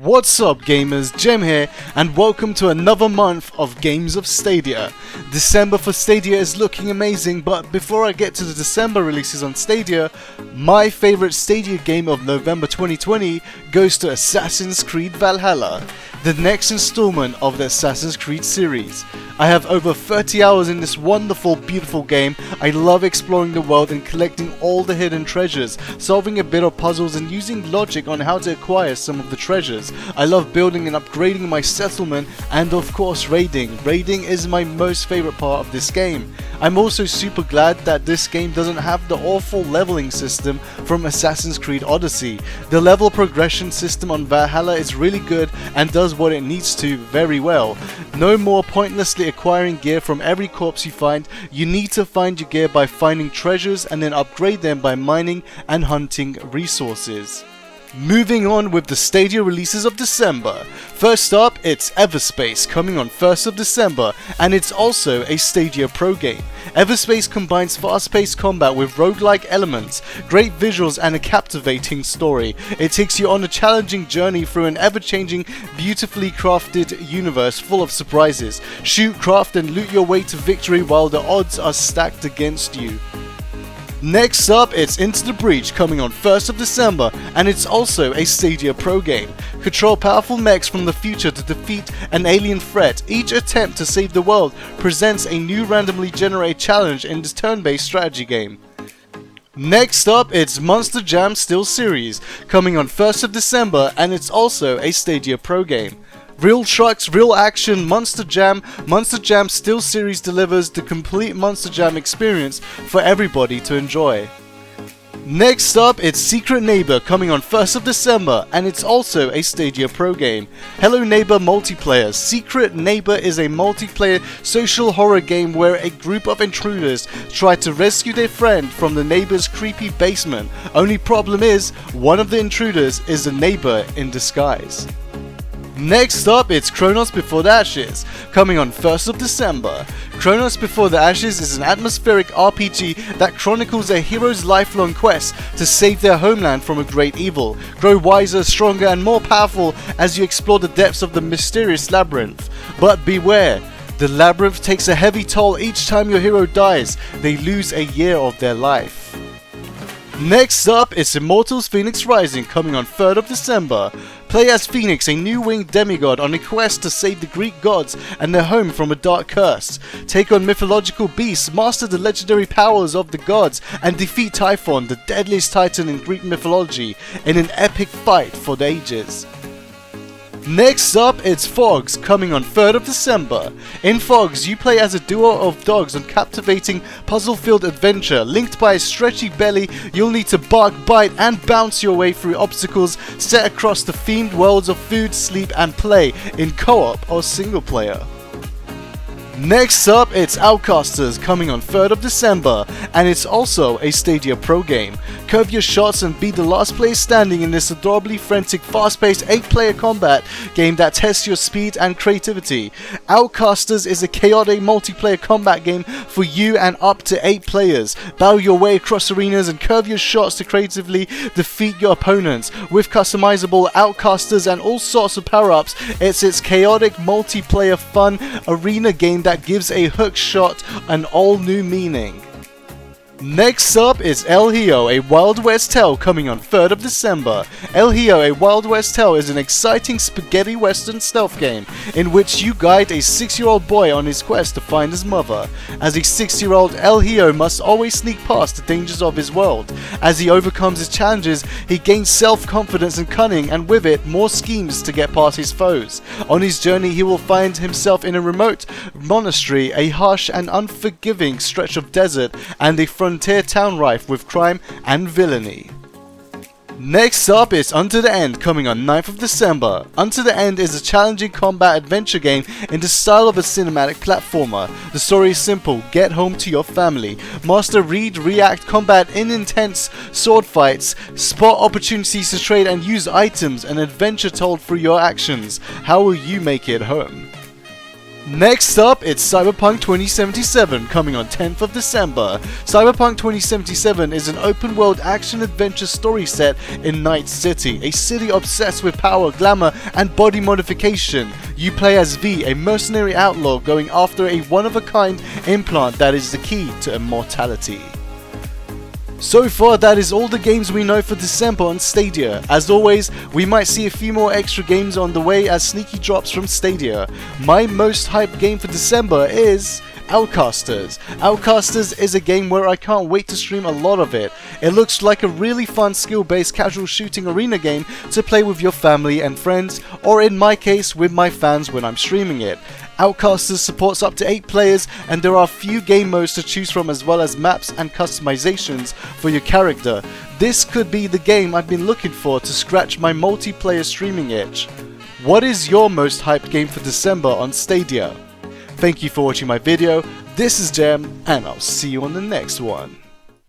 What's up gamers, Jem here, and welcome to another month of Games of Stadia. December for Stadia is looking amazing, but before I get to the December releases on Stadia, my favorite Stadia game of November 2020 goes to Assassin's Creed Valhalla, the next installment of the Assassin's Creed series. I have over 30 hours in this wonderful, beautiful game. I love exploring the world and collecting all the hidden treasures, solving a bit of puzzles and using logic on how to acquire some of the treasures. I love building and upgrading my settlement and of course raiding. Raiding is my most favorite part of this game. I'm also super glad that this game doesn't have the awful leveling system from Assassin's Creed Odyssey. The level progression system on Valhalla is really good and does what it needs to very well. No more pointlessly acquiring gear from every corpse you find. You need to find your gear by finding treasures and then upgrade them by mining and hunting resources. Moving on with the Stadia releases of December. First up, it's Everspace, coming on 1st of December, and it's also a Stadia Pro game. Everspace combines fast-paced combat with roguelike elements, great visuals and a captivating story. It takes you on a challenging journey through an ever-changing, beautifully crafted universe full of surprises. Shoot, craft and loot your way to victory while the odds are stacked against you. Next up, it's Into the Breach, coming on 1st of December, and it's also a Stadia Pro game. Control powerful mechs from the future to defeat an alien threat. Each attempt to save the world presents a new randomly generated challenge in this turn-based strategy game. Next up, it's Monster Jam Still Series, coming on 1st of December, and it's also a Stadia Pro game. Real trucks, real action, Monster Jam Still Series delivers the complete Monster Jam experience for everybody to enjoy. Next up, it's Secret Neighbor, coming on 1st of December, and it's also a Stadia Pro game. Hello Neighbor multiplayer. Secret Neighbor is a multiplayer social horror game where a group of intruders try to rescue their friend from the neighbor's creepy basement. Only problem is, one of the intruders is a neighbor in disguise. Next up, it's Chronos Before the Ashes, coming on 1st of December. Chronos Before the Ashes is an atmospheric RPG that chronicles a hero's lifelong quest to save their homeland from a great evil. Grow wiser, stronger and more powerful as you explore the depths of the mysterious labyrinth. But beware, the labyrinth takes a heavy toll each time your hero dies. They lose a year of their life. Next up, it's Immortals Fenyx Rising, coming on 3rd of December. Play as Fenyx, a new winged demigod on a quest to save the Greek gods and their home from a dark curse. Take on mythological beasts, master the legendary powers of the gods, and defeat Typhon, the deadliest titan in Greek mythology, in an epic fight for the ages. Next up, it's PHOGS, coming on 3rd of December. In PHOGS, you play as a duo of dogs on captivating puzzle-filled adventure. Linked by a stretchy belly, you'll need to bark, bite and bounce your way through obstacles set across the themed worlds of food, sleep and play in co-op or single player. Next up, it's Outcasters, coming on 3rd of December, and it's also a Stadia Pro game. Curve your shots and be the last player standing in this adorably frantic, fast-paced 8-player combat game that tests your speed and creativity. Outcasters is a chaotic multiplayer combat game for you and up to 8 players. Battle your way across arenas and curve your shots to creatively defeat your opponents. With customizable Outcasters and all sorts of power-ups, it's chaotic multiplayer fun arena game that gives a hook shot an all-new meaning. Next up is El Hijo, a Wild West tale, coming on 3rd of December. El Hijo, a Wild West tale is an exciting spaghetti western stealth game in which you guide a 6-year-old boy on his quest to find his mother. As a 6-year-old, El Hijo must always sneak past the dangers of his world. As he overcomes his challenges, he gains self-confidence and cunning, and with it, more schemes to get past his foes. On his journey, he will find himself in a remote monastery, a harsh and unforgiving stretch of desert, and a frontier town rife with crime and villainy. Next up is Unto the End, coming on 9th of December. Unto the End is a challenging combat adventure game in the style of a cinematic platformer. The story is simple: get home to your family, master read, react, combat in intense sword fights, spot opportunities to trade and use items, an adventure told through your actions. How will you make it home? Next up, it's Cyberpunk 2077, coming on 10th of December. Cyberpunk 2077 is an open-world action-adventure story set in Night City, a city obsessed with power, glamour, and body modification. You play as V, a mercenary outlaw going after a one-of-a-kind implant that is the key to immortality. So far, that is all the games we know for December on Stadia. As always, we might see a few more extra games on the way as sneaky drops from Stadia. My most hyped game for December is Outcasters. Outcasters is a game where I can't wait to stream a lot of it. It looks like a really fun skill-based casual shooting arena game to play with your family and friends, or in my case with my fans when I'm streaming it. Outcasters supports up to 8 players, and there are a few game modes to choose from as well as maps and customizations for your character. This could be the game I've been looking for to scratch my multiplayer streaming itch. What is your most hyped game for December on Stadia? Thank you for watching my video. This is Jem, and I'll see you on the next one.